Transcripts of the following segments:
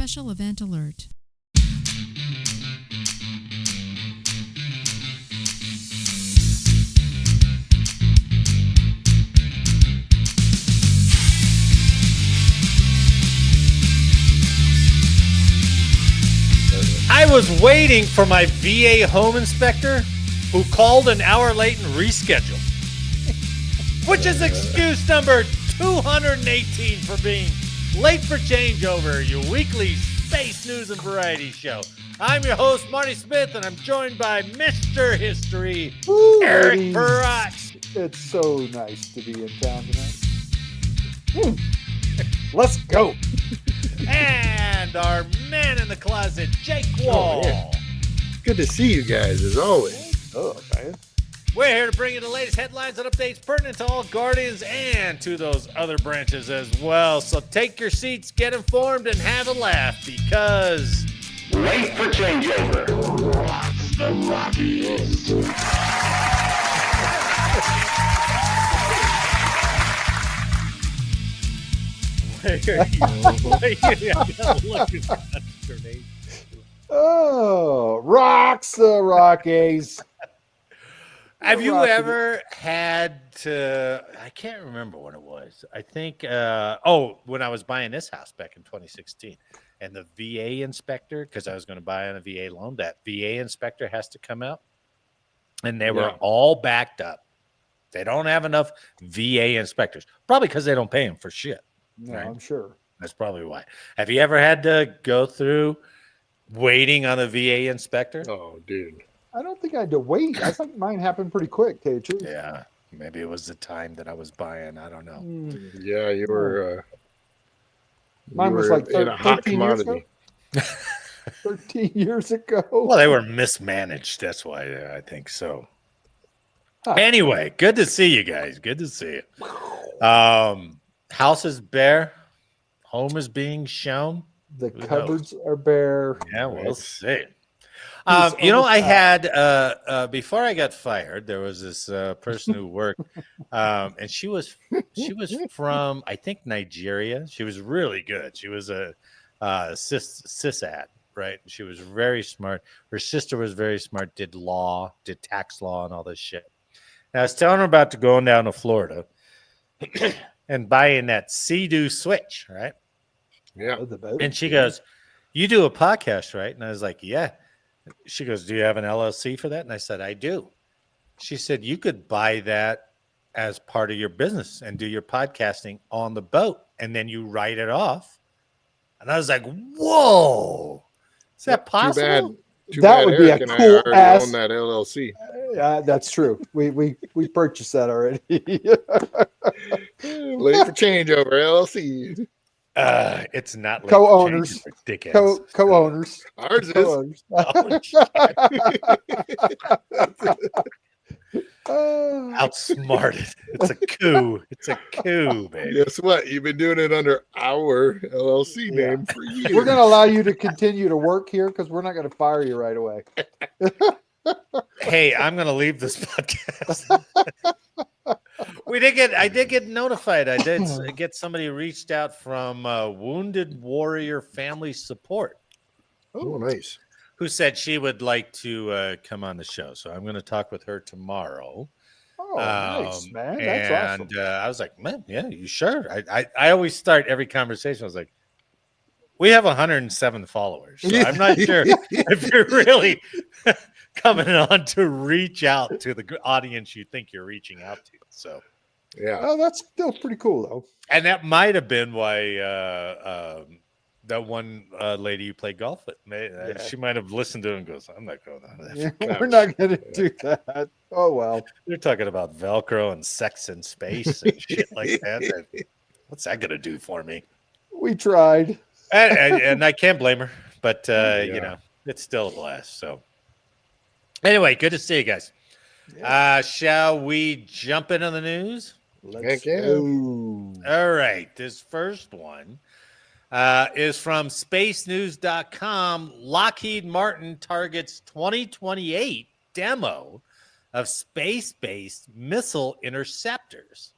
Special event alert. I was waiting for my VA home inspector who called an hour late and rescheduled, which is excuse number 218 for being late for changeover, your weekly space news and variety show. I'm your host, Marty Smith, and I'm joined by Mr. History, Eric Perrott. It's so nice to be in town tonight. Let's go. And our man in the closet, Jake Wall. Oh, yeah. Good to see you guys, as always. Oh, man. We're here to bring you the latest headlines and updates pertinent to all Guardians and to those other branches as well. So take your seats, get informed, and have a laugh because... Late for changeover. What's the luckiest? Oh, rocks the Rockies. Have you ever had to, I can't remember when it was. I think, when I was buying this house back in 2016 and the VA inspector, because I was going to buy on a VA loan, that VA inspector has to come out and they were all backed up. They don't have enough VA inspectors, probably because they don't pay them for shit. No, right? I'm sure. That's probably why. Have you ever had to go through waiting on a VA inspector? Oh, dude. I don't think I had to wait. I think mine happened pretty quick, tell you the truth. Yeah, maybe it was the time that I was buying. I don't know. Yeah, you were. Mine was like in a hot 13 years commodity. ago. 13 years ago. Well, they were mismanaged. That's why I think so. Huh. Anyway, good to see you guys. Good to see you. House is bare. Home is being shown. The Who cupboards are bare. Yeah, we'll see. He's I had before I got fired, there was this person who worked, and she was from, I think, Nigeria. She was really good. She was a sysad, right? She was very smart. Her sister was very smart. Did tax law, and all this shit. And I was telling her about going down to Florida and buying that Sea-Doo switch, right? Yeah. And she goes, "You do a podcast, right?" And I was like, "Yeah." She goes, "Do you have an LLC for that?" And I said, "I do." She said, "You could buy that as part of your business and do your podcasting on the boat, and then you write it off." And I was like, "Whoa, is that possible?" Too That bad would be a Eric and I cool already ass- own that LLC. That's true. We purchased that already. Late for changeover, LLC. It's not like Co-owners. dickheads. Co-owners. Ours is. Co-owners. Outsmarted. It's a coup. It's a coup, baby. Guess what? You've been doing it under our LLC name for years. We're going to allow you to continue to work here because we're not going to fire you right away. Hey, I'm going to leave this podcast. I did get notified. I did get somebody reached out from Wounded Warrior Family Support Oh, nice. who said she would like to come on the show. So I'm going to talk with her tomorrow. Oh, nice, man. That's awesome. And I was like, man, yeah, you sure? I always start every conversation. I was like, we have 107 followers. So I'm not sure if you're really coming on to reach out to the audience you think you're reaching out to. So, Yeah. Oh, that's still pretty cool, though. and that might have been why that one lady you played golf with, she might have listened to it and goes, I'm not going on that. Yeah, we're not going to do that. Oh, well. They're talking about Velcro and sex in space and shit like that. What's that going to do for me? We tried. And I can't blame her, but it's still a blast. So anyway, good to see you guys. Shall we jump into the news? Let's yeah. go. All right. This first one is from spacenews.com. Lockheed Martin targets 2028 demo of space-based missile interceptors.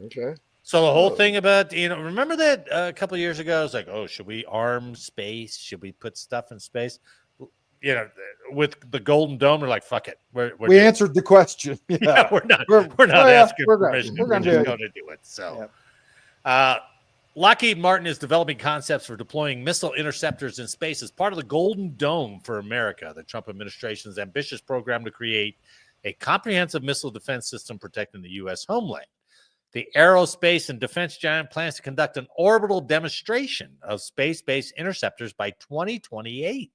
Okay. So the whole thing about, remember that a couple of years ago, it was like, oh, should we arm space? Should we put stuff in space? With the Golden Dome, we're like, fuck it. We're We doing it. answered the question. Yeah, Yeah, we're not asking permission. We're gonna just do it. going to do it. So, Lockheed Martin is developing concepts for deploying missile interceptors in space as part of the Golden Dome for America, the Trump administration's ambitious program to create a comprehensive missile defense system protecting the U.S. homeland. The aerospace and defense giant plans to conduct an orbital demonstration of space-based interceptors by 2028.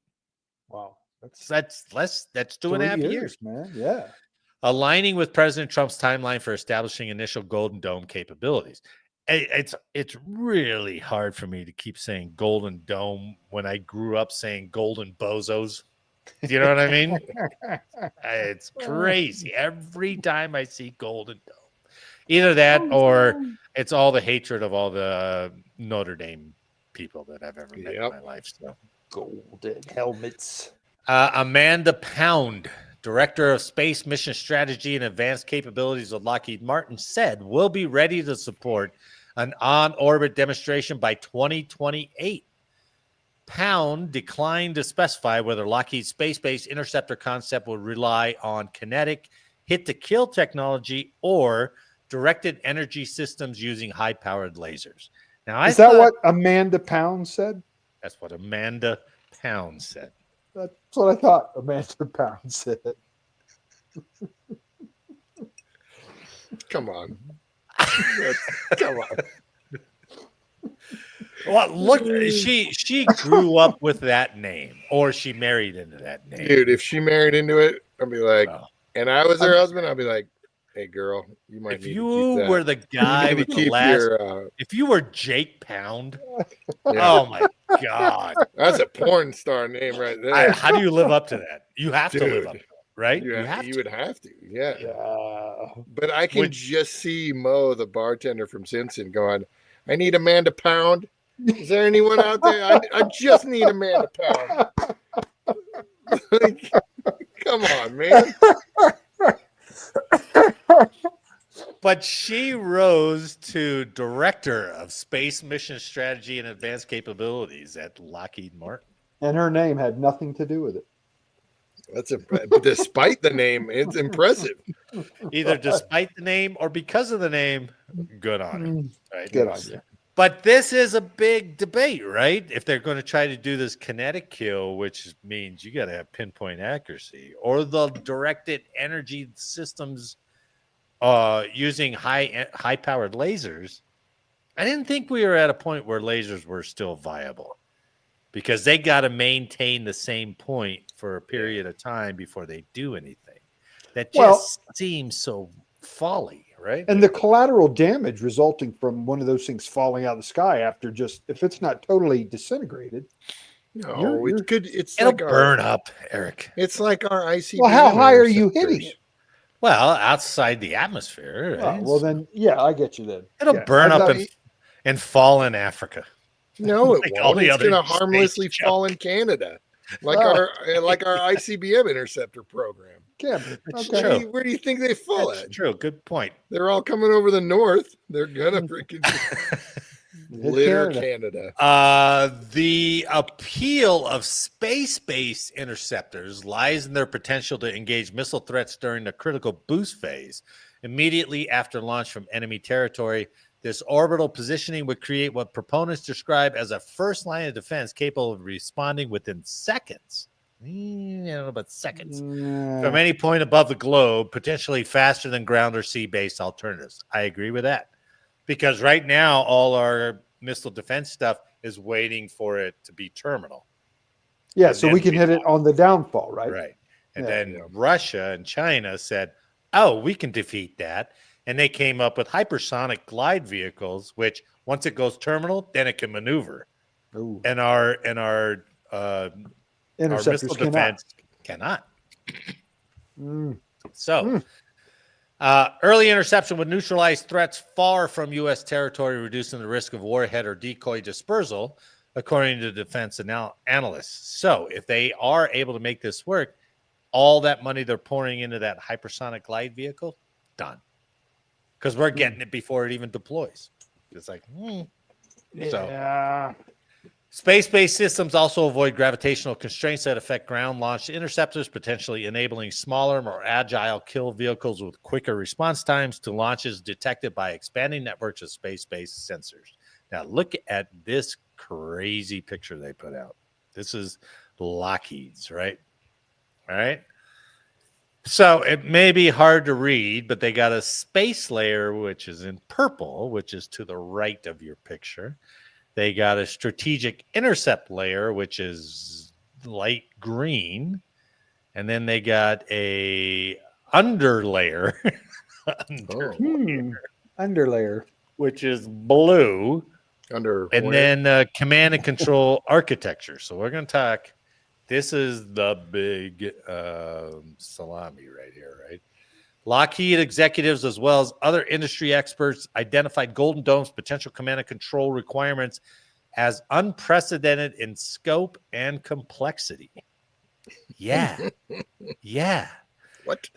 Wow, That's 2.5 years, man. Yeah. Aligning with President Trump's timeline for establishing initial Golden Dome capabilities. It's really hard for me to keep saying Golden Dome when I grew up saying Golden Bozos. Do you know what I mean? It's crazy. Every time I see Golden Dome. Either that or it's all the hatred of all the Notre Dame people that I've ever met in my life. So. Golden helmets. Amanda Pound, Director of Space Mission Strategy and Advanced Capabilities of Lockheed Martin, said we'll be ready to support an on-orbit demonstration by 2028. Pound declined to specify whether Lockheed's space-based interceptor concept will rely on kinetic hit-to-kill technology or directed energy systems using high-powered lasers. Now, is that what Amanda Pound said? That's what Amanda Pound said. That's what I thought Amanda Pound said. Come on. Come on. Well, look, she grew up with that name, or she married into that name. Dude, if she married into it, I'd be like, and I was her husband, I'd be like, hey, girl, you might if need you to keep that. were the guy with the last, if you were Jake Pound, oh my God. That's a porn star name right there. How do you live up to that? You have to live up to it, right? You would have to, yeah. Yeah. But I can just see Mo, the bartender from Simpson, going, I need Amanda Pound. Is there anyone out there? I just need Amanda Pound. Like, come on, man. But she rose to Director of Space Mission Strategy and Advanced Capabilities at Lockheed Martin. And her name had nothing to do with it. Despite the name, it's impressive. Either despite the name or because of the name, good on her. Right? Good on you. But this is a big debate, right? If they're going to try to do this kinetic kill, which means you got to have pinpoint accuracy, or the directed energy systems using high-powered lasers, I didn't think we were at a point where lasers were still viable because they got to maintain the same point for a period of time before they do anything. That just seems so folly. Right. And the collateral damage resulting from one of those things falling out of the sky after if it's not totally disintegrated. No, it could. It'll burn up, Eric. It's like our ICBM. Well, how high are you hitting it? Well, outside the atmosphere. Right? Well, then, yeah, I get you then. It'll burn up and fall in Africa. No, it won't. It's going to harmlessly fall in Canada. Like our ICBM interceptor program. Yeah, okay. Where do you think they fall at? True. Good point. They're all coming over the north. They're gonna freaking litter Canada. The appeal of space-based interceptors lies in their potential to engage missile threats during the critical boost phase. Immediately after launch from enemy territory, this orbital positioning would create what proponents describe as a first line of defense capable of responding within seconds. I don't know about seconds. From any point above the globe, potentially faster than ground or sea-based alternatives. I agree with that. Because right now, all our missile defense stuff is waiting for it to be terminal. Yeah, so we can hit it on the downfall, right? Right. And then Russia and China said, oh, we can defeat that. And they came up with hypersonic glide vehicles, which once it goes terminal, then it can maneuver. Ooh. And our interceptors missile defense cannot. Early interception would neutralize threats far from U.S. territory, reducing the risk of warhead or decoy dispersal, according to defense analysts. So if they are able to make this work, all that money they're pouring into that hypersonic glide vehicle, done. Because we're getting it before it even deploys. It's like, So Yeah. space-based systems also avoid gravitational constraints that affect ground-launched interceptors, potentially enabling smaller, more agile kill vehicles with quicker response times to launches detected by expanding networks of space-based sensors. Now, look at this crazy picture they put out. This is Lockheed's, right? All right. So it may be hard to read, but they got a space layer, which is in purple, which is to the right of your picture. They got a strategic intercept layer, which is light green. And then they got a underlayer, Underlayer. which is blue. Under And where? then command and control architecture. So we're going to talk. This is the big salami right here, right? Lockheed executives, as well as other industry experts, identified Golden Dome's potential command and control requirements as unprecedented in scope and complexity. Yeah. What?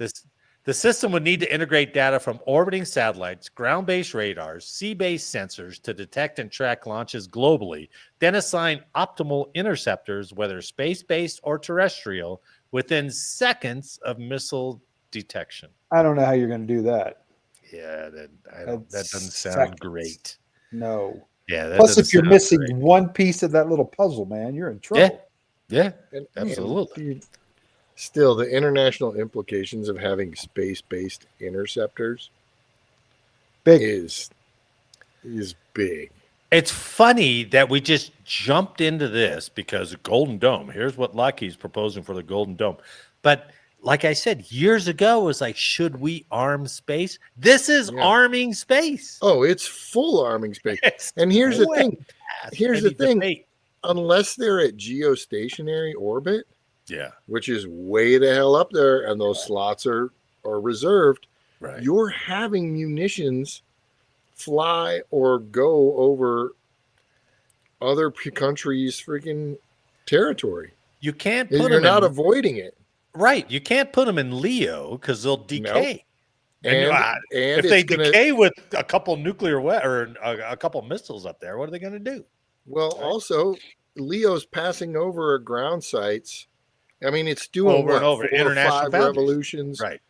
The system would need to integrate data from orbiting satellites, ground-based radars, sea-based sensors to detect and track launches globally, then assign optimal interceptors, whether space-based or terrestrial, within seconds of missile detection. I don't know how you're going to do that. Yeah, that doesn't sound Seconds. great. No. Yeah, that Plus, doesn't if you're sound missing great. one piece of that little puzzle, man, you're in trouble. Yeah, And absolutely. Still, the international implications of having space-based interceptors Big. is big. It's funny that we just jumped into this because Golden Dome. Here's what Lockheed's proposing for the Golden Dome. But like I said, years ago, it was like, should we arm space? This is arming space. Oh, it's full arming space. It's And here's the way thing. past Here's any the thing. debate. Unless they're at geostationary orbit, Yeah, which is way the hell up there, and those slots are reserved, right. you're having munitions fly or go over other countries' freaking territory. You can't put You're them not in, avoiding it. right. You can't put them in Leo because they'll decay. And if they decay with a couple nuclear or a couple missiles up there, what are they going to do? Well, Right. also, Leo's passing over ground sites. I mean, it's doing Over and over, 4 or international 5 boundaries. revolutions, Right.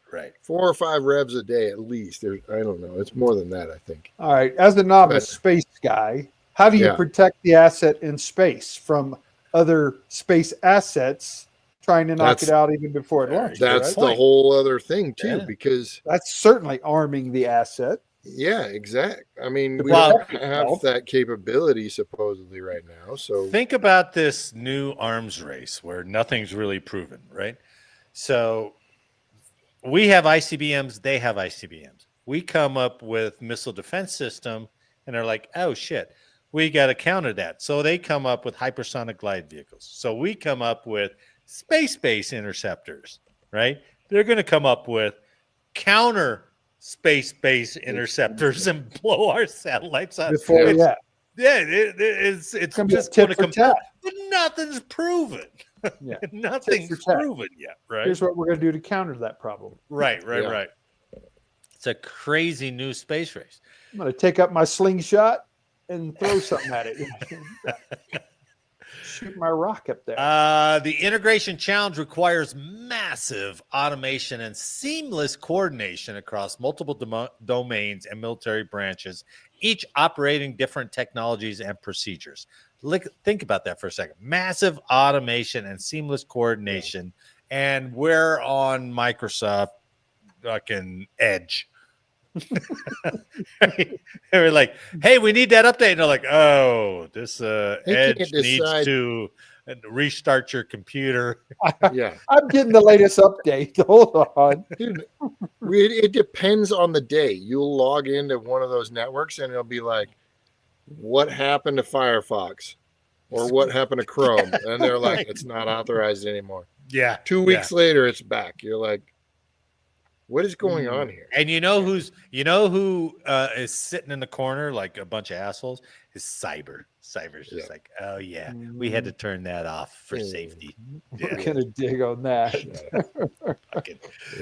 4 or 5 revs a day at least. I don't know. It's more than that, I think. All right. As a novice But- space guy, how do you Yeah. protect the asset in space from other space assets trying to knock That's- it out even before it Very launches? good right? That's the point. whole other thing too, Yeah. because That's certainly arming the asset. yeah, exact. I mean, we Well- don't have that capability supposedly right now. So Think about this new arms race where nothing's really proven, right? So we have ICBMs, they have ICBMs. We come up with missile defense system, and they're like, oh shit, we got to counter that. So they come up with hypersonic glide vehicles. So we come up with space-based interceptors, right? They're going to come up with counter space-based interceptors and blow our satellites up. Before, It's- yeah. Yeah, it's It's going to be a just going tit to for come. tat. But nothing's proven. Yeah. Nothing's Tit for tat. proven yet, right? Here's what we're going to do to counter that problem. Right. Yeah. It's a crazy new space race. I'm going to take up my slingshot and throw something at it. Shoot my rock up there. The integration challenge requires massive automation and seamless coordination across multiple domains and military branches, each operating different technologies and procedures. Think about that for a second. Massive automation and seamless coordination. And we're on Microsoft fucking Edge. They're like, hey, we need that update. And they're like, oh, this Edge can't needs decide. to restart your computer. yeah, I'm getting the latest update. Hold on. dude, it depends on the day. You'll log into one of those networks and it'll be like, what happened to Firefox? Or what happened to Chrome? And they're like, it's not authorized anymore. Yeah. 2 weeks later, it's back. You're like, what is going on here? And you know who is sitting in the corner like a bunch of assholes? Is Cyber. Cyber's just like, oh yeah, we had to turn that off for safety. We're going to dig on that.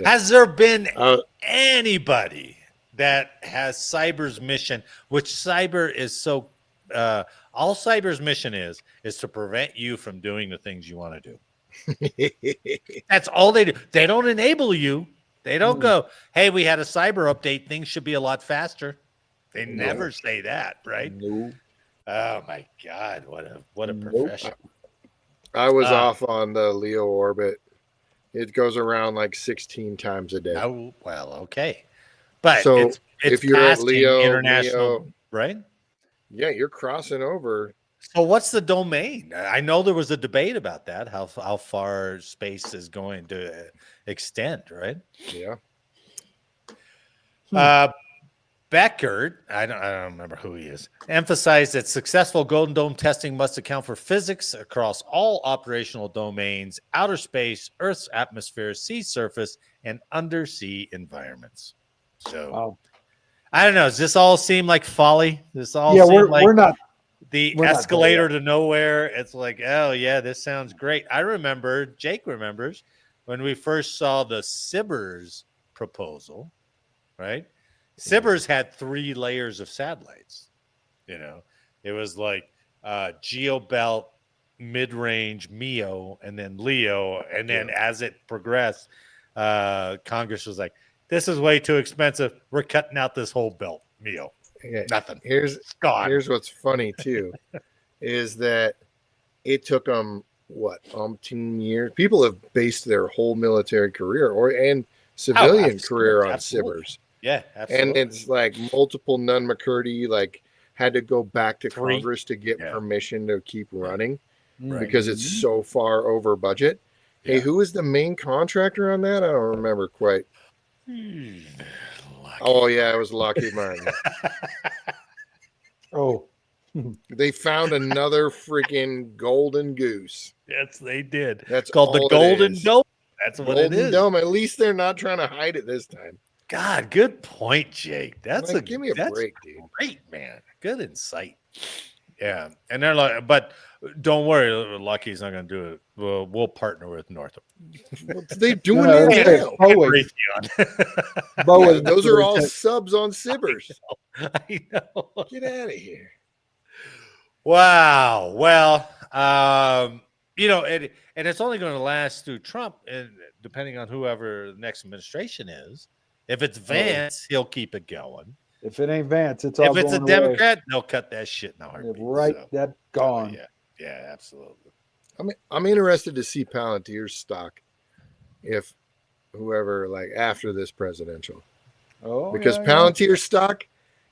Has there been Uh, anybody that has cyber's mission, which cyber is so all cyber's mission is to prevent you from doing the things you want to do. That's all they do. They don't enable you. They don't go, hey, we had a cyber update, things should be a lot faster. They never say that, right? No. Oh my God, what a profession. I was off on the Leo orbit. It goes around like 16 times a day. Oh, well, okay. But So it's if you're at passing Leo, international, right? Yeah, you're crossing over. So what's the domain? I know there was a debate about that, how far space is going to extend, right? Yeah. Beckert, I don't remember who he is, emphasized that successful Golden Dome testing must account for physics across all operational domains, outer space, Earth's atmosphere, sea surface, and undersea environments. So, I don't know. Does this all seem like folly? This all seem like we're not the we're not escalator there to nowhere. It's like, oh yeah, this sounds great. I remember, Jake remembers when we first saw the Sibers proposal, right? Sibers had 3 layers of satellites. You know, it was like GeoBelt, mid-range, MEO, and then LEO. And then as it progressed, Congress was like, this is way too expensive. We're cutting out this whole belt, MEO. Yeah. Nothing. Here's Gone. what's funny too, is that it took them what 10 years. People have based their whole military career and civilian career on Sibers. Yeah, absolutely. And it's like multiple Nunn McCurdy like had to go back to 3. Congress to get permission to keep running Right. because it's so far over budget. Yeah. Hey, who is the main contractor on that? I don't remember quite. Oh yeah, it was Lockheed Martin. Oh, They found another freaking golden goose. Yes, they did. That's called the all it Golden is. Dome. That's what it Golden is. Dome. At least they're not trying to hide it this time. God, good point, Jake. That's Like, give me a that's break, dude. Great, man. Good insight. Yeah, and they're like, but don't worry, Lucky's not going to do it. We'll partner with Northrop. They're doing No, it okay. now. Boeing. Those are all subs on Sibers. I know. Get out of here. Wow. Well, you know, and it's only going to last through Trump, and depending on whoever the next administration is. If it's Vance, he'll keep it going. If it ain't Vance, it's all If it's a going Democrat, they'll cut that shit in a heartbeat. Right, So, that gone. yeah, absolutely. I'm interested to see Palantir's stock if whoever like after this presidential. Oh, Because yeah, Palantir's stock,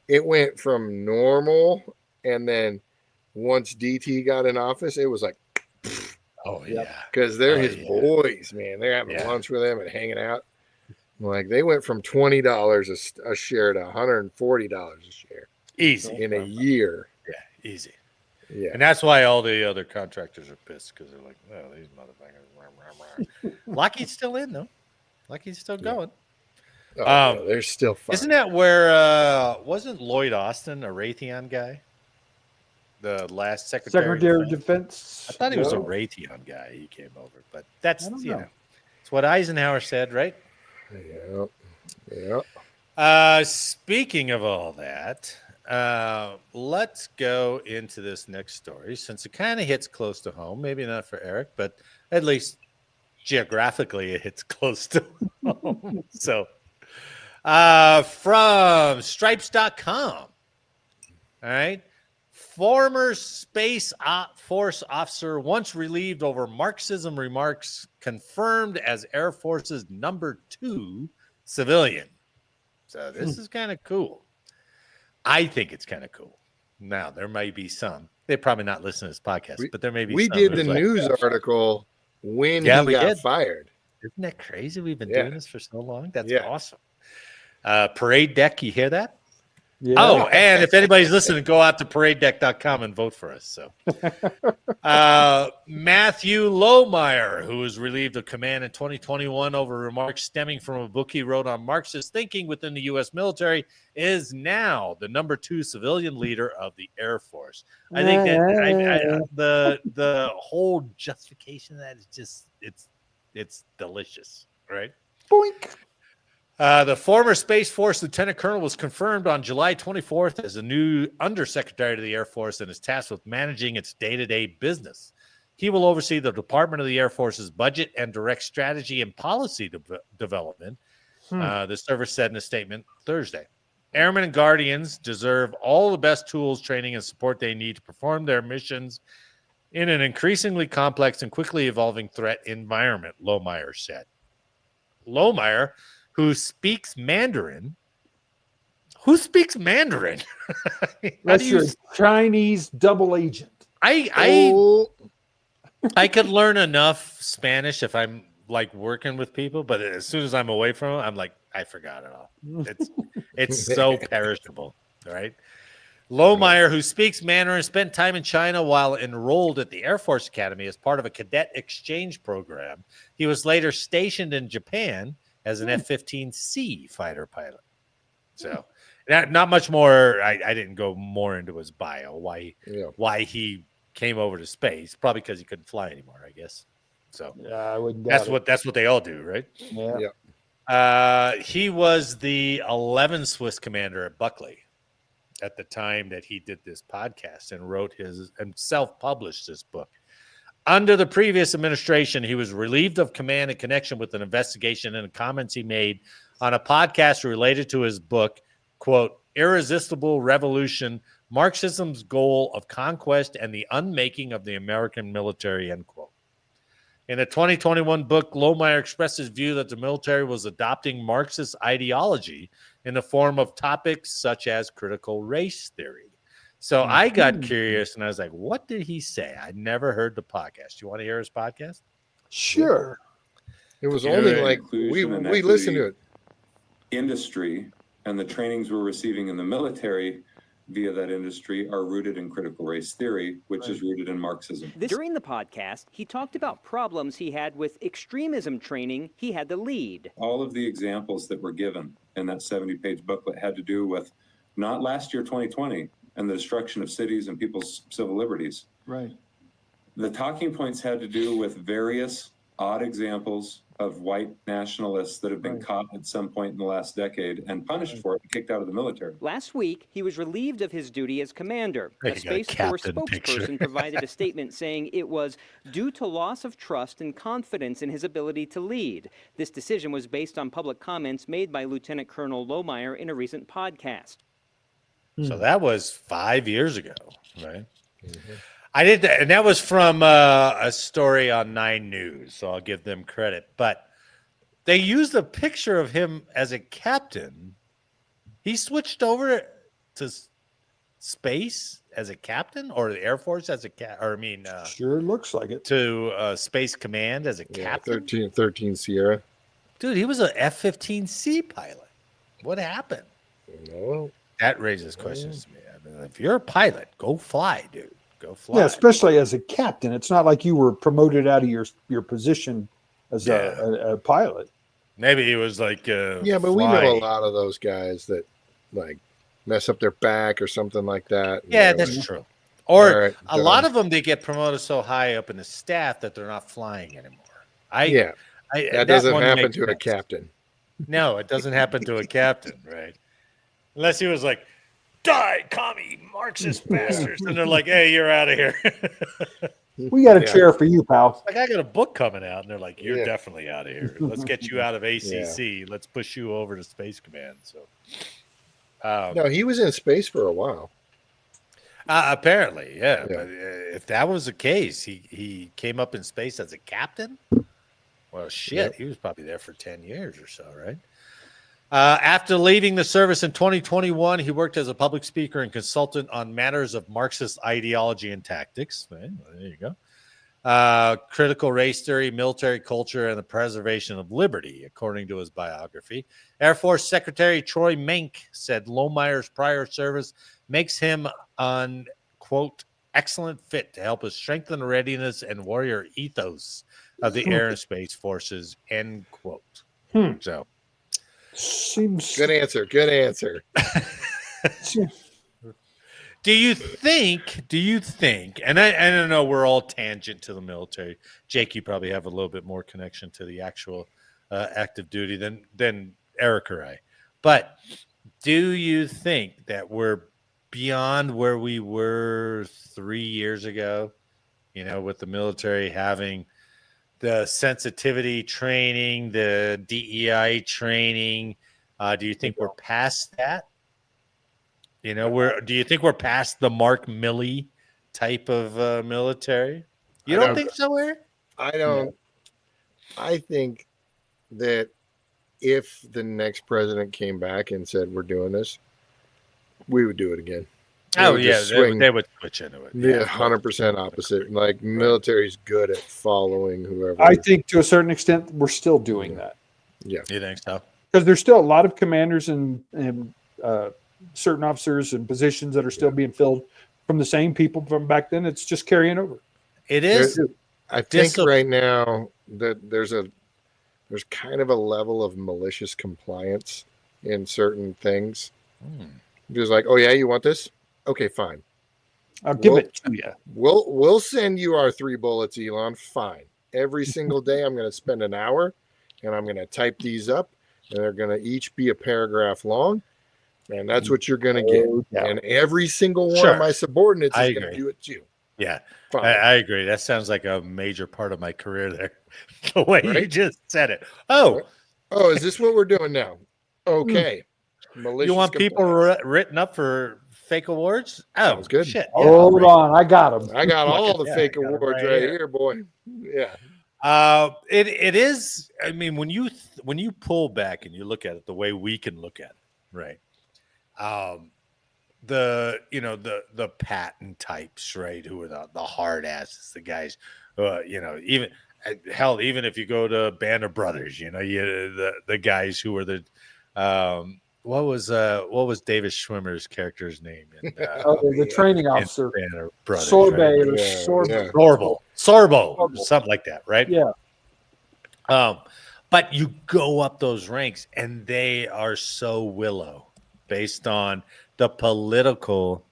it went from normal, and then once DT got in office, it was like, Oh yeah. because they're Oh, his yeah. boys, man. They're having Yeah. lunch with him and hanging out. Like they went from $20 a share to $140 a share Easy. in a year. Yeah, easy. Yeah, And that's why all the other contractors are pissed because they're like, oh, these motherfuckers. Lockheed's still in, though. Lockheed's still going. no, they're still fine. Isn't that where, wasn't Lloyd Austin a Raytheon guy? The last Secretary Secretary of Defense. I thought he was a No. Raytheon guy. He came over. But that's, I don't you know. know, it's what Eisenhower said, right? Yeah. Speaking of all that, let's go into this next story since it kind of hits close to home. Maybe not for Eric, but at least geographically it hits close to home. So, from stripes.com. All right. Former Space Force officer once relieved over Marxism remarks confirmed as Air Force's #2 civilian. So this is kind of cool. I think it's kind of cool. Now, there may be some. They're probably not listening to this podcast, but there may be We some did who's the like, news article when Yeah, he we got did. fired. Isn't that crazy? We've been Yeah. doing this for so long. That's Yeah. awesome. Parade Deck, you hear that? Yeah. Oh, and if anybody's listening, go out to paradedeck.com and vote for us. So, Matthew Lohmeyer, who was relieved of command in 2021 over remarks stemming from a book he wrote on Marxist thinking within the U.S. military, is now the #2 civilian leader of the Air Force. I think that the whole justification of that is just it's delicious, right? Boink. The former Space Force Lieutenant Colonel was confirmed on July 24th as the new Undersecretary to the Air Force and is tasked with managing its day-to-day business. He will oversee the Department of the Air Force's budget and direct strategy and policy development, the service said in a statement Thursday. Airmen and Guardians deserve all the best tools, training, and support they need to perform their missions in an increasingly complex and quickly evolving threat environment, Lohmeyer said. Lohmeyer, who speaks Mandarin. Who speaks Mandarin? That's your Chinese double agent. I could learn enough Spanish if I'm like working with people, but as soon as I'm away from them, I'm like, I forgot it all. It's so perishable, right? Lohmeyer, who speaks Mandarin, spent time in China while enrolled at the Air Force Academy as part of a cadet exchange program. He was later stationed in Japan as an F-15C fighter pilot. So not much more. I didn't go more into his bio, why he came over to space, probably because he couldn't fly anymore, I guess. So Yeah, I wouldn't doubt that's what they all do, right? Yeah. He was the 11th Swiss commander at Buckley at the time that he did this podcast and wrote and self-published this book. Under the previous administration, he was relieved of command in connection with an investigation and the comments he made on a podcast related to his book, quote, Irresistible Revolution, Marxism's Goal of Conquest and the Unmaking of the American Military, end quote. In a 2021 book, Lohmeyer expressed his view that the military was adopting Marxist ideology in the form of topics such as critical race theory. So I got curious and I was like, what did he say? I never heard the podcast. You want to hear his podcast? Sure. It was only like we listened to it. Industry and the trainings we're receiving in the military via that industry are rooted in critical race theory, which is rooted in Marxism. During the podcast, he talked about problems he had with extremism training he had to lead. All of the examples that were given in that 70-page booklet had to do with not last year, 2020, and the destruction of cities and people's civil liberties. Right. The talking points had to do with various odd examples of white nationalists that have been caught at some point in the last decade and punished for it and kicked out of the military. Last week, he was relieved of his duty as commander. A Space Force spokesperson provided a statement saying it was due to loss of trust and confidence in his ability to lead. This decision was based on public comments made by Lieutenant Colonel Lohmeyer in a recent podcast. So that was 5 years ago, right? Mm-hmm. I did that, and that was from a story on 9 News, so I'll give them credit. But they used a picture of him as a captain. He switched over to space as a captain, or the Air Force as a sure looks like it. To Space Command as a captain. 13 Sierra. Dude, he was an F-15C pilot. What happened? No. That raises questions to me. I mean, if you're a pilot, go fly, dude. Go fly. Yeah, especially as a captain. It's not like you were promoted out of your position as a pilot. Maybe he was like but we know a lot of those guys that like mess up their back or something like that. Yeah, that's true. Or a lot of them, they get promoted so high up in the staff that they're not flying anymore. That doesn't happen to a captain. No, it doesn't happen to a captain, right? Unless he was like, die, commie, Marxist bastards. And they're like, hey, you're out of here. We got a chair for you, pal. Like, I got a book coming out. And they're like, you're definitely out of here. Let's get you out of ACC. Yeah. Let's push you over to Space Command. So, no, he was in space for a while. Apparently, yeah. But if that was the case, he came up in space as a captain. Well, shit, he was probably there for 10 years or so, right? After leaving the service in 2021, he worked as a public speaker and consultant on matters of Marxist ideology and tactics. There you go. Critical race theory, military culture, and the preservation of liberty, according to his biography. Air Force Secretary Troy Menck said Lohmeyer's prior service makes him an, quote, excellent fit to help us strengthen the readiness and warrior ethos of the Air and Space Forces, end quote. So. Seems good answer. Good answer. Do you think, and I don't know, we're all tangent to the military. Jake, you probably have a little bit more connection to the actual active duty than Eric or I. But do you think that we're beyond where we were 3 years ago? You know, with the military having the sensitivity training, the DEI training. Do you think we're past that? You know, do you think we're past the Mark Milley type of military? You don't think so, Eric? I don't. I think that if the next president came back and said we're doing this, we would do it again. Oh yeah, they would switch into it. Yeah, 100% opposite. Like military's good at following whoever. I think to a certain extent we're still doing that. Yeah, you think so? Because there's still a lot of commanders and certain officers and positions that are still being filled from the same people from back then. It's just carrying over. It is. I think right now that there's kind of a level of malicious compliance in certain things. Just like, oh yeah, you want this? Okay, fine. I'll give it to you. We'll send you our 3 bullets, Elon. Fine. Every single day, I'm going to spend an hour, and I'm going to type these up, and they're going to each be a paragraph long, and that's what you're going to get. Yeah. And every single one of my subordinates is going to do it too. Yeah, I agree. That sounds like a major part of my career there. The way you just said it. Oh, is this what we're doing now? Okay. You want people written up for fake awards? Oh, sounds good. Shit. Yeah, hold on, I got them. I got all the fake awards right here, boy. Yeah. It is. I mean, when you pull back and you look at it the way we can look at it, right? The patent types, right? Who are the hard asses, the guys, even if you go to Band of Brothers, the guys who are the what was David Schwimmer's character's name? The training officer, Sorbo, something like that, right? Yeah. But you go up those ranks, and they are so willow based on the political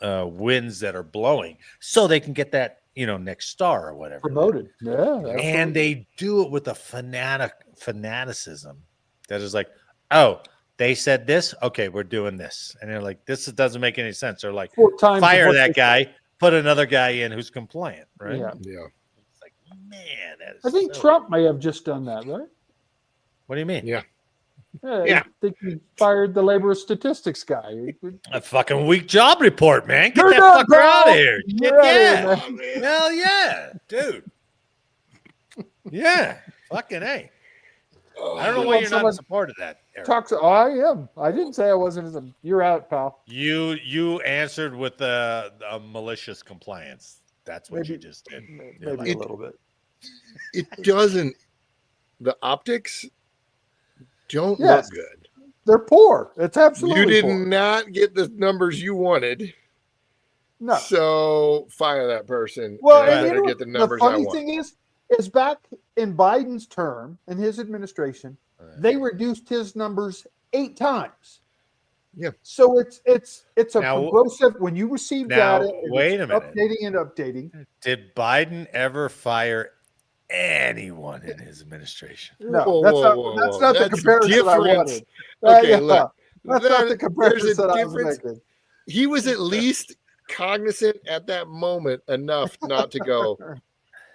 winds that are blowing, so they can get that next star or whatever promoted. Yeah, and they do it with a fanaticism that is like, oh, they said this, okay, we're doing this, and they're like, this doesn't make any sense. They're like, fire that guy, put another guy in who's compliant, right? Yeah. It's like, man, I think Trump may have just done that, right? What do you mean? Yeah. I think he fired the labor statistics guy. A fucking weak job report, man. Get that fucker out of here. Yeah. Hell yeah, dude. Yeah. Fucking A. I don't know why you're not in support of that, Eric. I am. I didn't say I wasn't. You're out, pal. You answered with a malicious compliance. That's what you just did. Maybe a little bit. It doesn't. The optics don't look good. They're poor. It's absolutely You did poor. not get the numbers you wanted. No. So fire that person. Well, and I better get the numbers I want. The funny thing is back in Biden's term, in his administration, they reduced his numbers 8 times. Yeah. So it's a progressive when you receive data. Wait a minute. Updating and updating. Did Biden ever fire anyone in his administration? No, that's not the comparison I wanted. Okay, look. That's not the comparison I was making. He was at least cognizant at that moment enough not to go,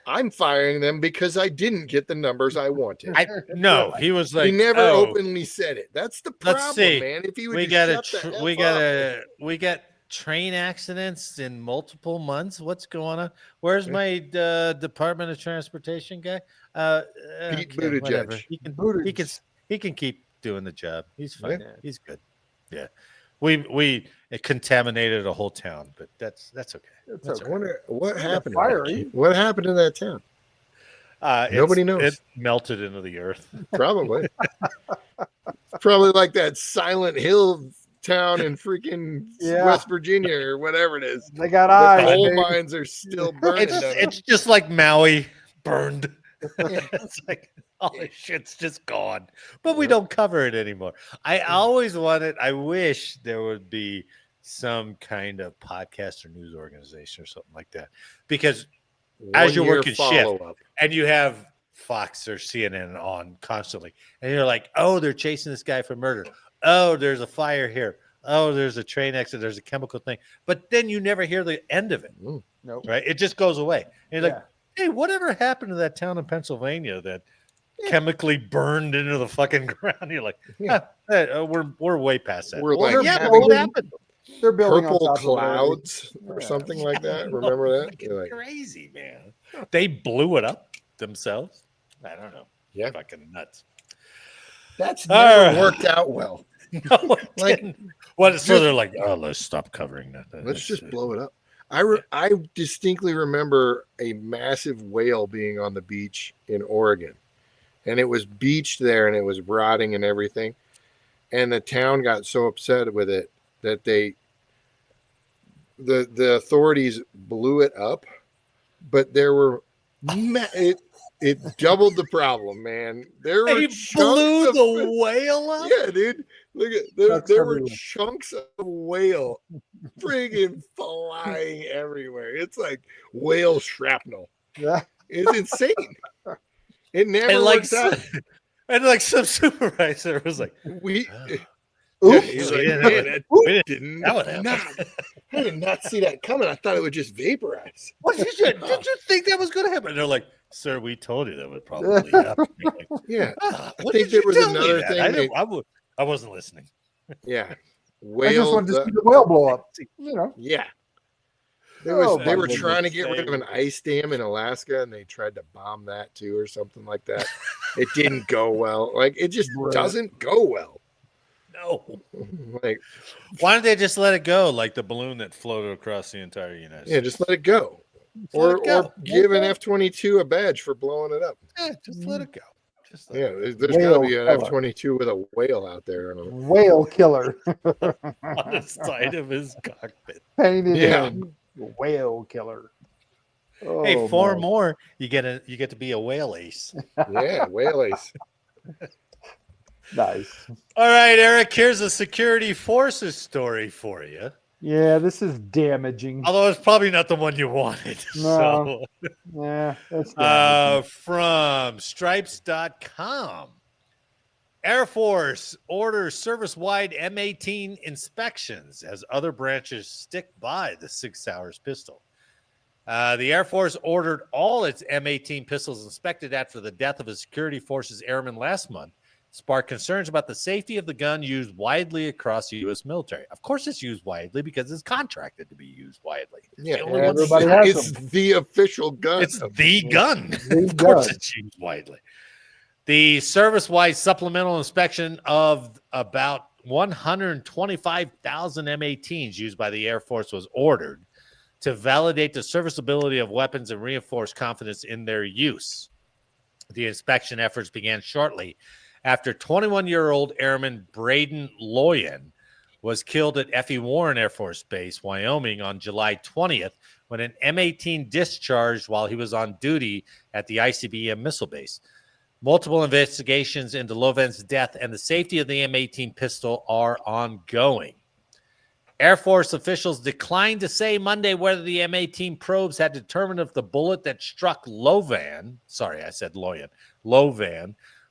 I'm firing them because I didn't get the numbers I wanted. No, he was like, he never openly said it. That's the problem, let's see. man. If he would we got train accidents in multiple months. What's going on? Where's my Department of Transportation guy? Pete Buttigieg. He can keep doing the job. He's fine. Yeah. He's good. Yeah. We contaminated a whole town, but that's okay. I wonder what happened. What happened in that town? Nobody knows. It melted into the earth. Probably. Probably like that Silent Hill town in freaking West Virginia or whatever it is. They got eyes. The coal mines are still burning. It's just like Maui burned. It's like all this shit's just gone, but we don't cover it anymore. I wish there would be some kind of podcast or news organization or something like that, because as you're working shift and you have Fox or CNN on constantly, and you're like, oh, they're chasing this guy for murder. Oh, there's a fire here. Oh, there's a train accident. There's a chemical thing. But then you never hear the end of it. Nope. Right? It just goes away. And you're Yeah. like, hey, whatever happened to that town in Pennsylvania that chemically burned into the fucking ground? You're like, we're way past that. We're like but having what happened? They're building purple on top clouds of it. or Yeah. something like that. Remember that? You're like, Crazy, man. They blew it up themselves. I don't know. Yeah. Fucking nuts. that's All never right. worked out well. No, it Like, didn't. What? So they're like, oh, let's stop covering that. Let's just blow it up. I distinctly remember a massive whale being on the beach in Oregon, and it was beached there, and it was rotting and everything. And the town got so upset with it that the authorities blew it up, but there were it doubled the problem, man. There were They chunks blew of the whale up. yeah, dude. Look at there were chunks of whale friggin' flying everywhere. It's like whale shrapnel. Yeah. It's insane. It never And like, works out. and like some supervisor was like, We Oops. he's We like, didn't man, have that we didn't- didn't that would happen. I did not see that coming. I thought it would just vaporize. what did you think that was going to happen? And they're like, sir, we told you that would probably happen. You're like, Yeah. what think did there you was tell me another that? thing I wasn't listening. Yeah. I just Whale. wanted to see the whale blow up. You know. Yeah. They Oh, they my were goodness. trying to get rid of an ice dam in Alaska, and they tried to bomb that too, or something like that. It didn't go well. Like it just Right. doesn't go well. No. Like Why don't they just let it go like the balloon that floated across the entire United yeah, States? just let it go, let or it go. or give an F-22 a badge for blowing it up. Yeah, just let it go. Just let Yeah, it there's got to be an Whale F-22 with a whale out there. I don't know. Whale killer. go on the side of his cockpit. Painted Yeah. in. Whale killer. Oh, Hey, four man. more. You get to be a whale ace. Yeah, whale ace. Nice. All right, Eric. Here's a security forces story for you. Yeah, this is damaging. Although it's probably not the one you wanted. No. So, Yeah, that's damaging. from stripes.com. Air Force orders service-wide M18 inspections as other branches stick by the Sig Sauer pistol. The Air Force ordered all its M18 pistols inspected after the death of a security forces airman last month, sparked concerns about the safety of the gun used widely across the U.S. military. Of course, it's used widely because it's contracted to be used widely. It's Yeah, the only one everybody that's- has it's the official gun. It's the gun. The Of course, gun. it's used widely. The service-wide supplemental inspection of about 125,000 M18s used by the Air Force was ordered to validate the serviceability of weapons and reinforce confidence in their use. The inspection efforts began shortly after 21-year-old Airman Braden Loyan was killed at F.E. Warren Air Force Base, Wyoming, on July 20th when an M18 discharged while he was on duty at the ICBM missile base. Multiple investigations into Loven's death and the safety of the M18 pistol are ongoing. Air Force officials declined to say Monday whether the M18 probes had determined if the bullet that struck Lovan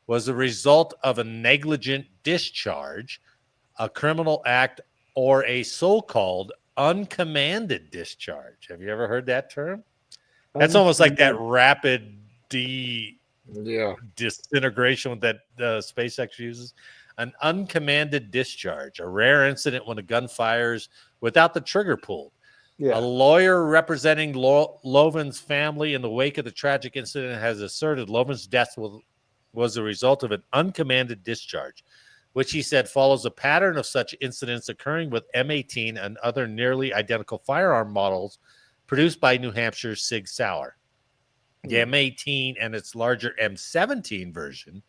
was the result of a negligent discharge, a criminal act, or a so-called uncommanded discharge. Have you ever heard that term? That's almost like that rapid disintegration that SpaceX uses. An uncommanded discharge, a rare incident when a gun fires without the trigger pulled. Yeah. A lawyer representing Loven's family in the wake of the tragic incident has asserted Loven's death was the result of an uncommanded discharge, which he said follows a pattern of such incidents occurring with M18 and other nearly identical firearm models produced by New Hampshire's Sig Sauer. The M18 and its larger M17 version,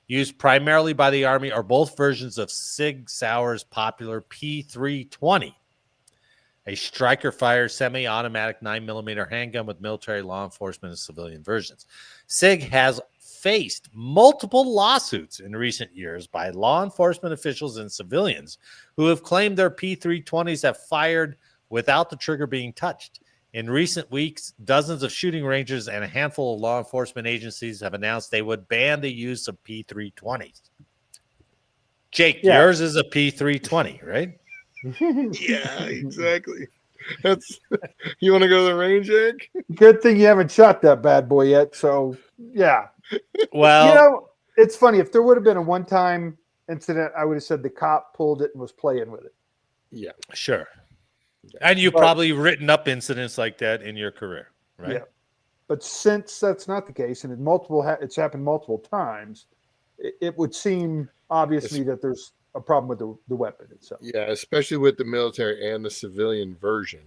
used primarily by the Army, are both versions of Sig Sauer's popular P320, a striker-fire semi-automatic 9mm handgun with military, law enforcement, and civilian versions. Sig has faced multiple lawsuits in recent years by law enforcement officials and civilians who have claimed their P320s have fired without the trigger being touched. In recent weeks, dozens of shooting ranges and a handful of law enforcement agencies have announced they would ban the use of P320s. Jake, yours is a P320, right? Yeah, exactly. That's you want to go to the range, Jake? Good thing you haven't shot that bad boy yet. So yeah. Well, it's funny. If there would have been a one-time incident, I would have said the cop pulled it and was playing with it. Yeah, sure. And you've probably written up incidents like that in your career, right? Yeah. But since that's not the case, and it's happened multiple times, it would seem obvious to me that there's a problem with the weapon itself. Yeah, especially with the military and the civilian version.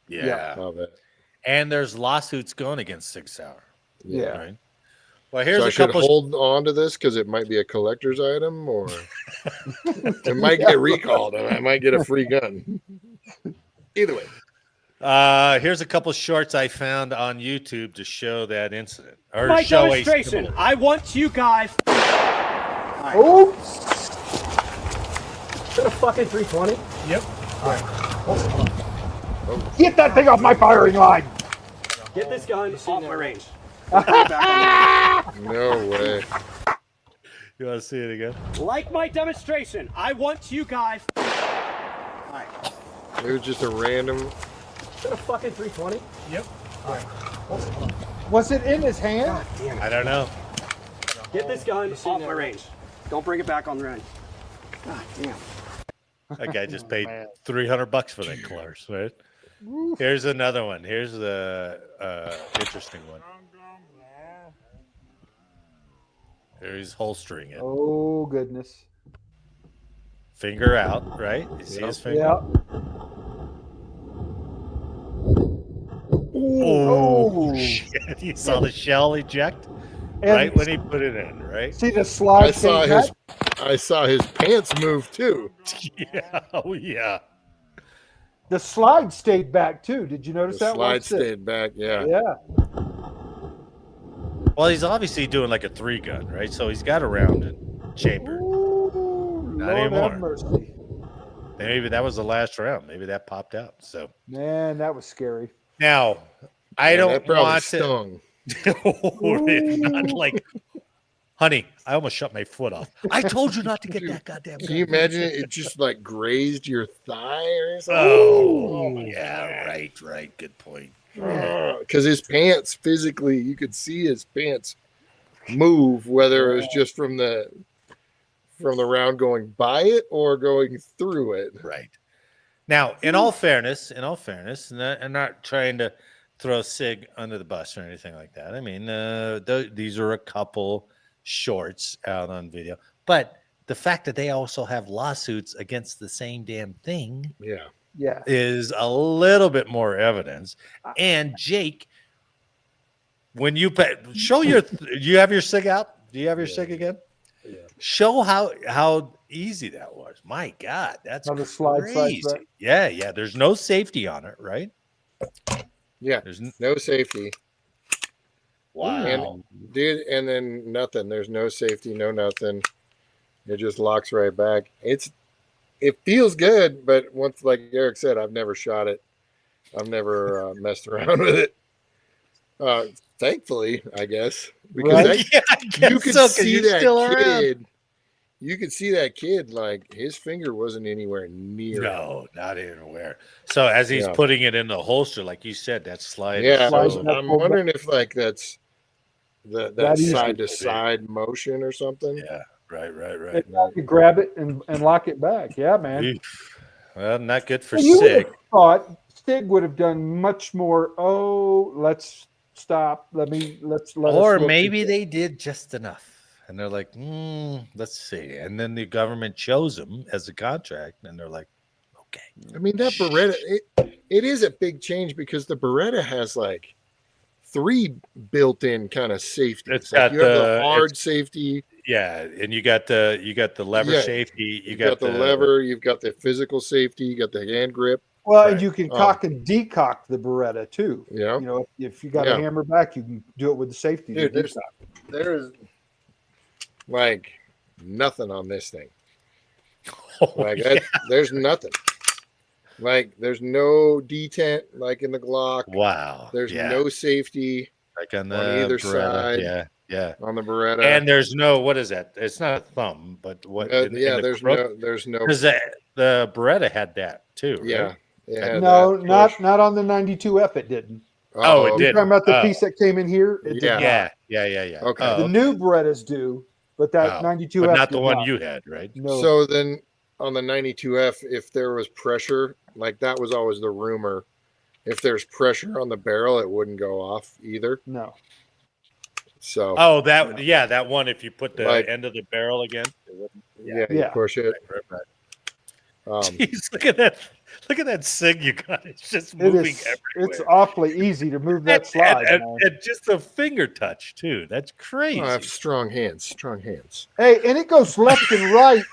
Yeah. Of it. And there's lawsuits going against Sig Sauer. Yeah. Right. Well, here's I should hold on to this because it might be a collector's item, or it might get recalled, and I might get a free gun. Either way. Here's a couple shorts I found on YouTube to show that incident. Or My show demonstration. I want you guys. Oops. Is that a fucking 320? Yep. Get that thing off my firing line. Get this gun off my range. No way. You want to see it again? Like my demonstration. I want you guys. It was just a random. Is that a fucking 320? Yep. Was it in his hand? I don't know. Get this gun off my range. Don't bring it back on the range. God damn. That guy just paid $300 for that course, right? Here's another one. Here's the interesting one. Here he's holstering it. Oh goodness. Finger out, right? You see his finger? Yeah. Oh, shit. You saw the shell eject right when he put it in, right? See the slide. I saw his pants move too. Yeah. Oh, yeah. The slide stayed back too. Did you notice The that? slide stayed back, yeah. Yeah. Well, he's obviously doing like a 3-gun, right? So he's got a round in chamber. Ooh, Not Lord anymore. have mercy. Maybe that was the last round. Maybe that popped out. So Man, that was scary. now I don't that probably want stung. It's not like, honey, I almost shut my foot off. I told you not to get that goddamn. Can you imagine it just like grazed your thigh or something? Oh, yeah, right. Good point. Because his pants physically, you could see his pants move, whether it was just from the round going by it or going through it. Right. Now, in all fairness, and I'm not trying to throw Sig under the bus or anything like that. I mean, these are a couple shorts out on video, but the fact that they also have lawsuits against the same damn thing, is a little bit more evidence. And Jake, when you show your, you have your Sig out? Do you have your Sig again? Yeah. Show how easy that was. My God, that's On the slide crazy. back. Yeah. There's no safety on it, right? Yeah, There's no safety. Wow. And, dude, and then nothing. There's no safety, no nothing. It just locks right back. It feels good, but once, like Eric said, I've never shot it. I've never messed around with it. Thankfully, I guess, because you could see that kid. You could see that kid, like his finger wasn't anywhere near. No, not anywhere. So as he's putting it in the holster, like you said, that slide. Yeah, I'm wondering if like that's that side to side motion or something. Yeah, right. You grab it and lock it back. Yeah, man. Well, not good for You would Sig. have thought Sig would have done much more. Oh, let's stop. Let Or us look maybe into it. they did just enough. And they're like, let's see. And then the government chose them as a contract. And they're like, okay. I mean, that Beretta, it is a big change because the Beretta has like 3 built-in kind of safety. It's like got you have the hard safety. Yeah. And you got the lever safety. You got the lever. You've got the physical safety. You got the hand grip. Well, and you can cock and decock the Beretta too. Yeah. You know, if you got a hammer back, you can do it with the safety. Dude, there's like nothing on this thing. Like there's nothing. Like there's no detent like in the Glock. Wow. There's no safety like on either Beretta. side. Yeah. On the Beretta. And there's no, what is that? It's not a thumb, but what? In there's crook? no. Because the Beretta had that too, right? Yeah. No, not on the 92F. It didn't. Oh, it You're did. talking about the piece that came in here? It did not. Yeah. Okay. The new Berettas do, but that 92F but not the did one not. you had, right? No. So then on the 92F, if there was pressure, like that was always the rumor. If there's pressure on the barrel, it wouldn't go off either. No. So. Oh, that one. If you put the Like- end of the barrel again. Yeah, you push it. Right. Um, Jeez, look at that! Look at that Sig you got. It's just moving everywhere. It's awfully easy to move that slide. and just a finger touch too. That's crazy. I have strong hands. Strong hands. Hey, and it goes left and right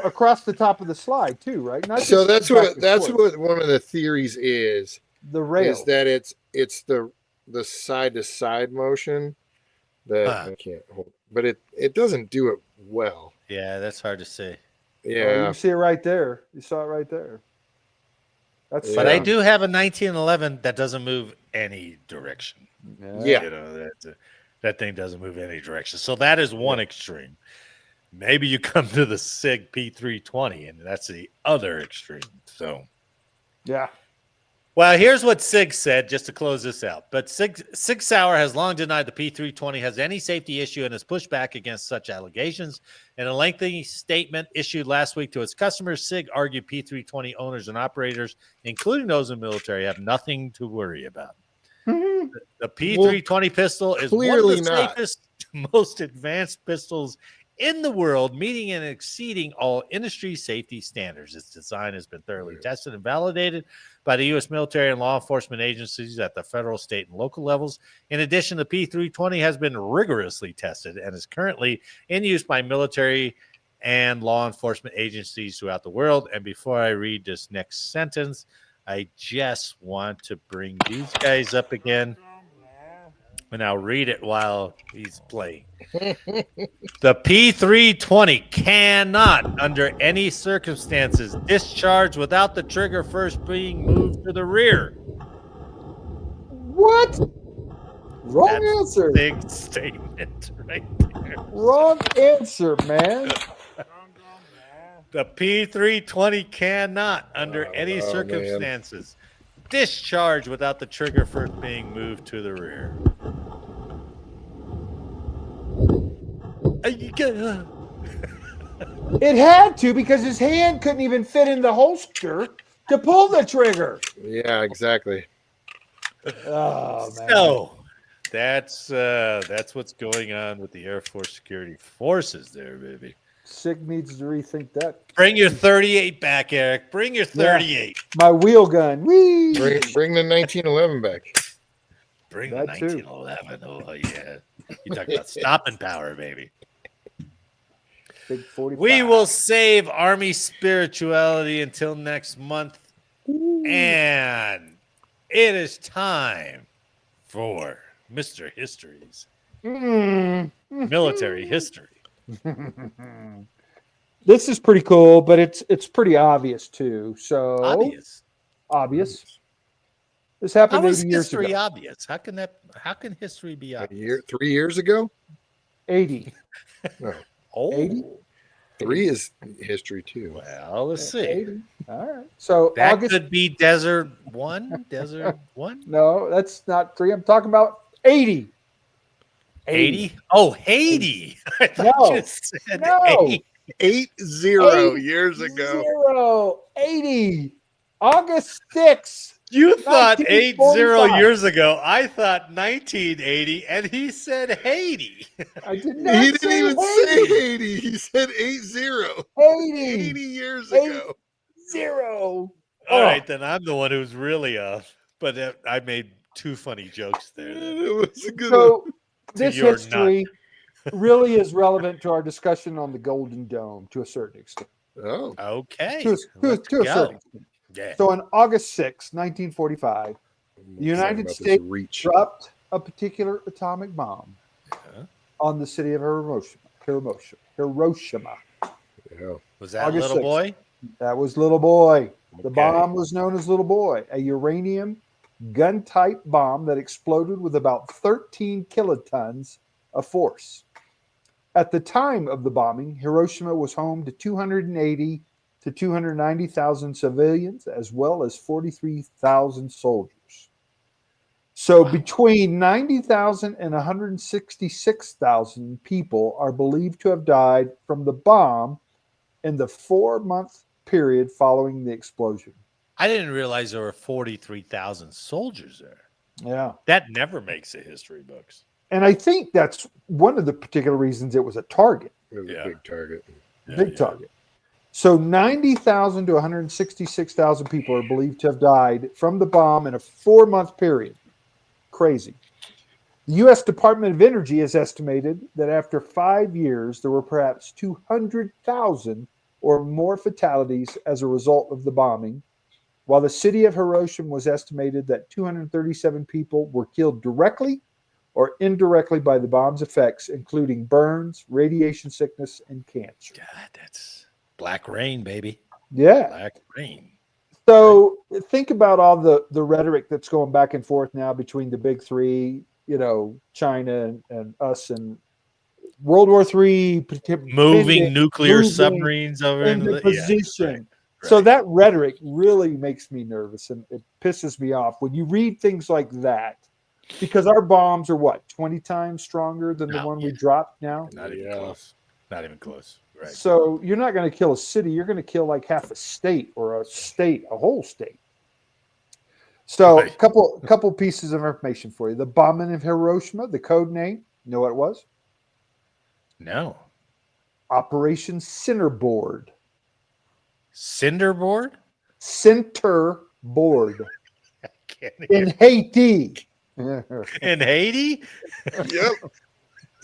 across the top of the slide too, right? Not So just that's forth. what one of the theories is. The rail. Is that it's the side to side motion that I can't hold, but it doesn't do it well. Yeah, that's hard to say. Yeah, you can see it right there. You saw it right there. But I do have a 1911 that doesn't move any direction. Yeah. You know, that thing doesn't move any direction. So that is one extreme. Maybe you come to the Sig P320, and that's the other extreme. So, yeah. Well, here's what Sig said, just to close this out. But Sig Sauer has long denied the P320 has any safety issue and has pushed back against such allegations. In a lengthy statement issued last week to its customers, Sig argued P320 owners and operators, including those in the military, have nothing to worry about. Mm-hmm. The P320 pistol is one of the safest, most advanced pistols in the world, meeting and exceeding all industry safety standards. Its design has been thoroughly tested and validated by the U.S. military and law enforcement agencies at the federal, state, and local levels. In addition, the P320 has been rigorously tested and is currently in use by military and law enforcement agencies throughout the world. And before I read this next sentence, I just want to bring these guys up again, and I'll read it while he's playing. The P320 cannot, under any circumstances, discharge without the trigger first being moved to the rear. What? Wrong answer. Big statement right there. Wrong answer, man. The P320 cannot, under any circumstances, discharge without the trigger first being moved to the rear. It had to, because his hand couldn't even fit in the holster to pull the trigger. Yeah, exactly. Oh man. So that's what's going on with the Air Force Security Forces there, baby. Sig needs to rethink that. Bring your 38 back, Eric. Bring your 38. My wheel gun. Whee! Bring the 1911 back. Bring that the 1911. Oh yeah. You talk about stopping power, baby. Big 45. We will save Army spirituality until next month. And it is time for Mr. History's military history. This is pretty cool, but it's pretty obvious too. So obvious. This happened How is 80 years history ago. obvious? How can history be obvious? 3 years ago? 80. No. Oh, 80? 3 is history too. Well, let's see. 80. All right. So That August. could be Desert 1. Desert 1? No, that's not 3. I'm talking about 80. 80? Oh, Haiti. I thought No. you said No. 80. 80 years ago. 80. August 6th. You thought 80 1945. years ago. I thought 1980, and he said Haiti. I did not He didn't say even 80. say 80. He said 80. 80 years ago. 80. All right, then I'm the one who's really off. But I made 2 funny jokes there. It was a good one. So this you're history really is relevant to our discussion on the Golden Dome to a certain extent. Oh. Okay. To a let's certain go. extent. Yeah. So on August 6, 1945, the United States dropped a particular atomic bomb on the city of Hiroshima. Yeah. Was that August little 6th. boy? That was little boy. The bomb was known as Little Boy, a uranium gun-type bomb that exploded with about 13 kilotons of force. At the time of the bombing, Hiroshima was home to 280 to 290,000 civilians, as well as 43,000 soldiers. So between 90,000 and 166,000 people are believed to have died from the bomb in the 4-month period following the explosion. I didn't realize there were 43,000 soldiers there. Yeah. That never makes the history books. And I think that's one of the particular reasons it was a target. It was a big target. Big target. So 90,000 to 166,000 people are believed to have died from the bomb in a 4-month period. Crazy. The U.S. Department of Energy has estimated that after 5 years, there were perhaps 200,000 or more fatalities as a result of the bombing, while the city of Hiroshima was estimated that 237 people were killed directly or indirectly by the bomb's effects, including burns, radiation sickness, and cancer. God, that's black rain, baby. Yeah. Black rain. So think about all the rhetoric that's going back and forth now between the big three, China and us, and World War III. Moving nuclear submarines over into the position. Right. So that rhetoric really makes me nervous, and it pisses me off when you read things like that, because our bombs are 20 times stronger than the one we dropped now? Not even close. Not even close. Right. So you're not going to kill a city. You're going to kill like half a state or a whole state. So a couple pieces of information for you. The bombing of Hiroshima, the code name, you know what it was? No. Operation Cinderboard. Cinderboard? Centerboard. In Haiti. In Haiti? Yep.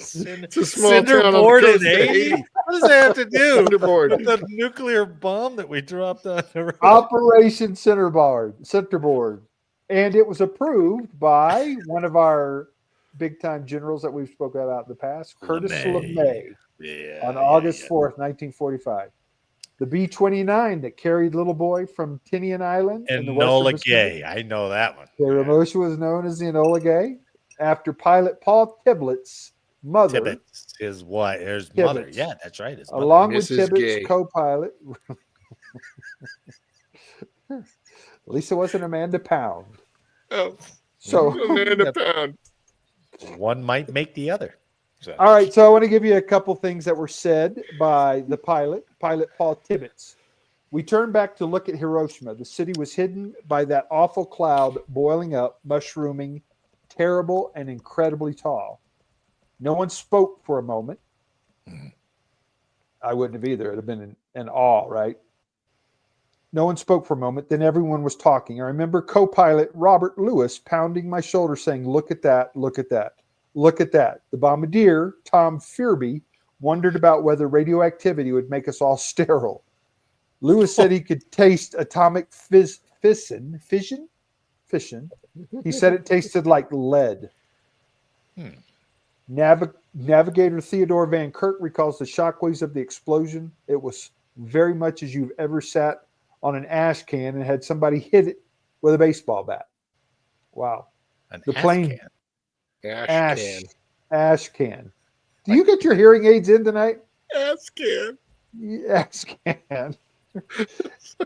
It's a small town on the Cinderboard coast in of Haiti? Haiti. What does that have to do Cinderboard. with the nuclear bomb that we dropped on the Operation Centerboard. And it was approved by one of our big-time generals that we've spoken about in the past, Curtis LeMay, on August 4th, 1945. The B-29 that carried Little Boy from Tinian Island in the Enola western Gay. I know that one. Hiroshima was known as the Enola Gay after pilot Paul Tiblett's mother. Tibbetts, his wife, his mother. Yeah, that's right. His mother. Along Mrs. with Tibbett's Gay. co-pilot. At least it wasn't Amanda Pound. Oh, So Amanda Pound. One might make the other. So. all right, so I want to give you a couple things that were said by the pilot Paul Tibbets. We turn back to look at Hiroshima. The city was hidden by that awful cloud boiling up, mushrooming, terrible, and incredibly tall. No one spoke for a moment. I wouldn't have either. It would have been in awe, right? No one spoke for a moment. Then everyone was talking. I remember co-pilot Robert Lewis pounding my shoulder saying, "Look at that, look at that, look at that." The bombardier, Tom Fearby, wondered about whether radioactivity would make us all sterile. Lewis said he could taste atomic fission. He said it tasted like lead. Navigator Theodore Van Kirk recalls the shockwaves of the explosion. It was very much as you've ever sat on an ash can and had somebody hit it with a baseball bat. Wow. The plane. Ash can. Do you get your hearing aids in tonight? Ash can. Ash can.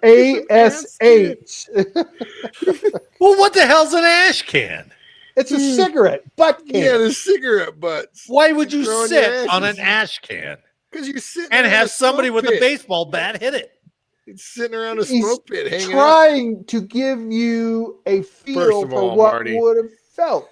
ASH. Well, what the hell's an ash can? It's a cigarette butt can. Yeah, the cigarette butts. Why would you Throwing sit your on ashes. an ash can Because you're sitting and around have a somebody smoke with a pit. baseball bat hit it? It's sitting around a He's smoke pit hanging out. trying to give you a feel First of for all, what Marty, would have felt.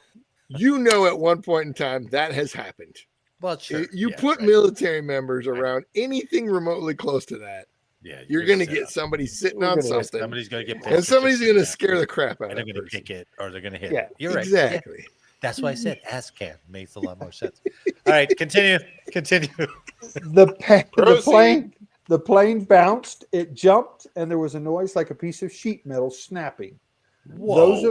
You know, at one point in time, that has happened. Well, sure. You Yeah, put right. military members around anything remotely close to that, Yeah, you're going to get somebody sitting on something. Somebody's going to get pissed. And somebody's going to Yeah. scare the crap out And of they're that going to person. kick it or they're going to hit Yeah, it. You're right. Exactly. Yeah. That's why I said ass can. Makes a lot more sense. All right, continue. The plane bounced, it jumped, and there was a noise like a piece of sheet metal snapping. Whoa.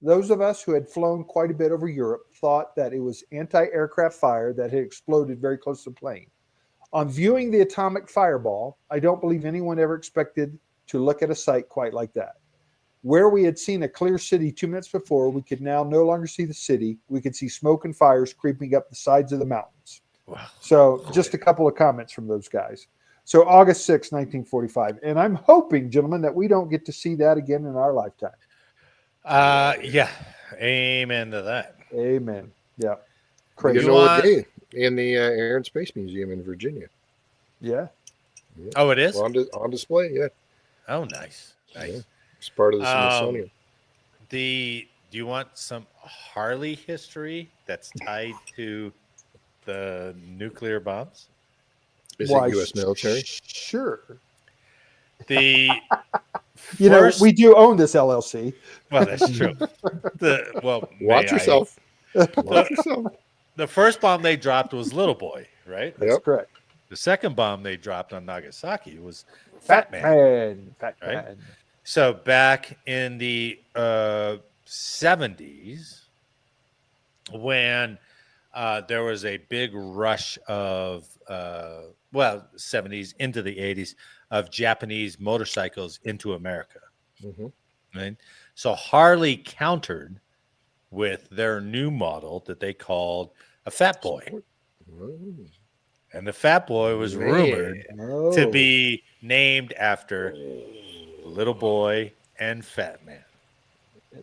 Those of us who had flown quite a bit over Europe thought that it was anti-aircraft fire that had exploded very close to the plane. On viewing the atomic fireball, I don't believe anyone ever expected to look at a site quite like that. Where we had seen a clear city 2 minutes before, we could now no longer see the city. We could see smoke and fires creeping up the sides of the mountains. Wow. So just a couple of comments from those guys. So August 6, 1945. And I'm hoping, gentlemen, that we don't get to see that again in our lifetime. Yeah. Amen to that. Amen. Yeah. Crazy. Crazy. In the Air and Space Museum in Virginia. Yeah. Oh, it is? On display, yeah. Oh, nice. Nice. Yeah. It's part of the Smithsonian. Do you want some Harley history that's tied to the nuclear bombs? Is it U.S. military? Sure. The you know, we do own this LLC. Well, that's true. Watch yourself. Watch yourself. The first bomb they dropped was Little Boy, right? That's correct. The second bomb they dropped on Nagasaki was Fat Man. Fat Right? Man. So back in the 70s, when there was a big rush of, 70s into the 80s, of Japanese motorcycles into America. Mm-hmm. Right? So Harley countered with their new model that they called a Fat Boy. And the Fat Boy was rumored to be named after Little Boy and Fat Man.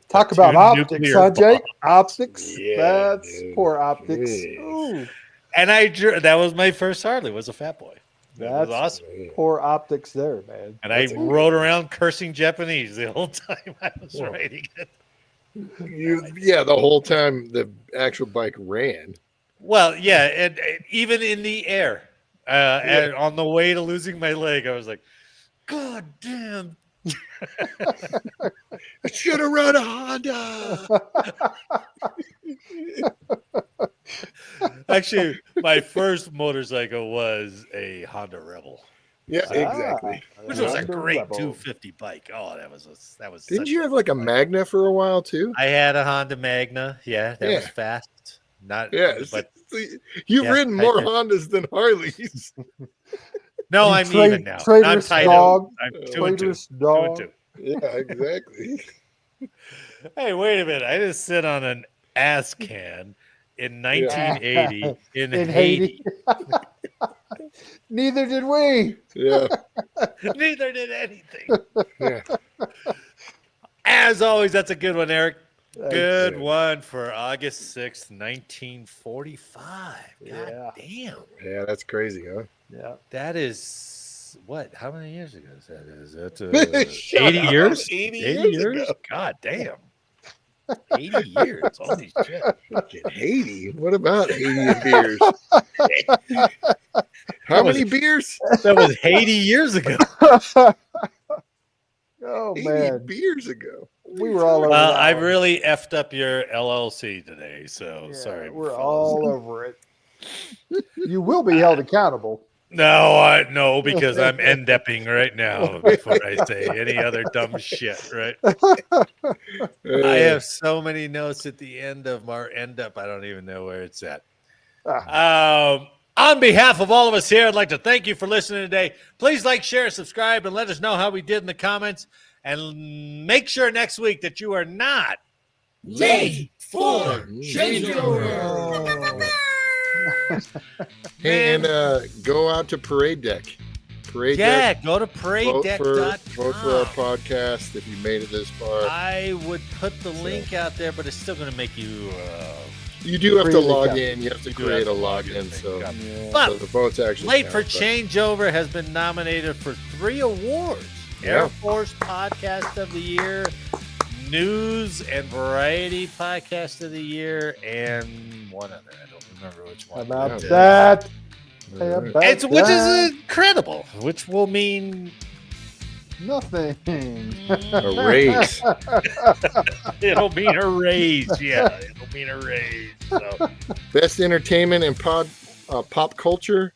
Talk about optics, huh, Jake? Optics. Yeah, That's dude. poor optics. Jeez. Ooh, And that was my first Harley, was a Fat Boy. That was that's awesome. poor optics there, man. And I rode around cursing Japanese the whole time I was riding it. The whole time the actual bike ran. Well, yeah, and even in the air, and on the way to losing my leg, I was like, God damn. I should have run a Honda. Actually, my first motorcycle was a Honda Rebel. Yeah, exactly. Which was a Honda great Rebel. 250 bike. Oh, that was Didn't you have like a Magna for a while too? I had a Honda Magna. Yeah, that was fast. But you've Yeah, ridden I more did. Hondas than Harleys. No, You I'm trade- even now. I'm traitorous tied dog. up. I'm 2 and 2. Traitorous 2 dog. and 2. Yeah, exactly. Hey, wait a minute. I just sit on an ass can in 1980 in Haiti. Neither did we. Yeah. Neither did anything. Yeah. As always, that's a good one, Eric. Thanks. Good one for August 6th, 1945. God Yeah. damn. Yeah, that's crazy, huh? Yeah. That is what? How many years ago is that? Is that Shut 80 up. years? 80 80 years years? ago. God damn. 80 years. Holy shit. Fucking Haiti. What about Haiti beers? How many beers? That was 80 years ago. Oh 80 man, beers ago. we were all over. Well, that I one. really effed up your LLC today, so Yeah, sorry. We're fellas. all over it. You will be held accountable. No, because I'm end-upping right now before I say any other dumb shit, right? I have so many notes at the end of our end-up, I don't even know where it's at. On behalf of all of us here, I'd like to thank you for listening today. Please like, share, subscribe, and let us know how we did in the comments. And make sure next week that you are not Late for changeover. Hey, and go out to Parade Deck. Parade Deck. go to paradedeck.com. Vote for our podcast if you made it this far. I would put the link out there, but it's still going to make you. You do have to Create an log account. in. You have to You do create a have to log in login. and So, make Yeah. But so the votes actually Late count, for but- Changeover has been nominated for 3 awards: Yeah. Air Force Podcast of the Year, News and Variety Podcast of the Year, and one other. I don't remember which How one. about Yeah. that? All How right. about Which that? is incredible. Which will mean Nothing. A raise. it'll mean a raise. Yeah, it'll mean a raise. So. Best entertainment and pop culture.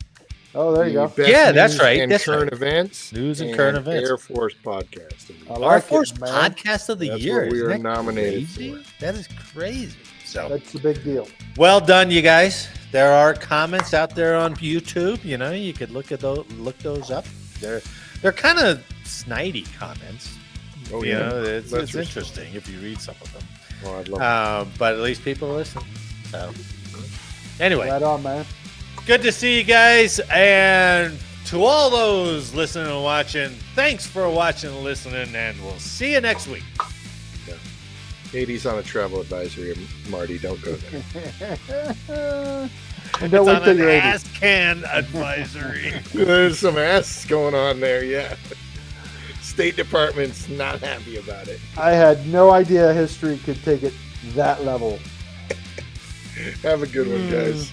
Oh, there you go. Best Yeah, that's news right, And that's current right. events. News and current events. Air Force podcast. I Air like Force it, man. Podcast of the That's Year. what we Isn't are that nominated crazy? for. That is crazy. So That's a big deal. well done, you guys. There are comments out there on YouTube. You know, you could look those up. They're kind of snidey comments. Oh, You yeah. know, it's That's for interesting if you read some of them. Oh, I love But at least people listen. So, anyway, Right on, man. good to see you guys. And to all those listening and watching, thanks for watching and listening. And we'll see you next week. it. Hades on a travel advisory, Marty. Don't go there. And don't It's wait on till an you're 80. ass can advisory. There's some ass going on there, yeah. State Department's not happy about it. I had no idea history could take it that level. Have a good one, guys.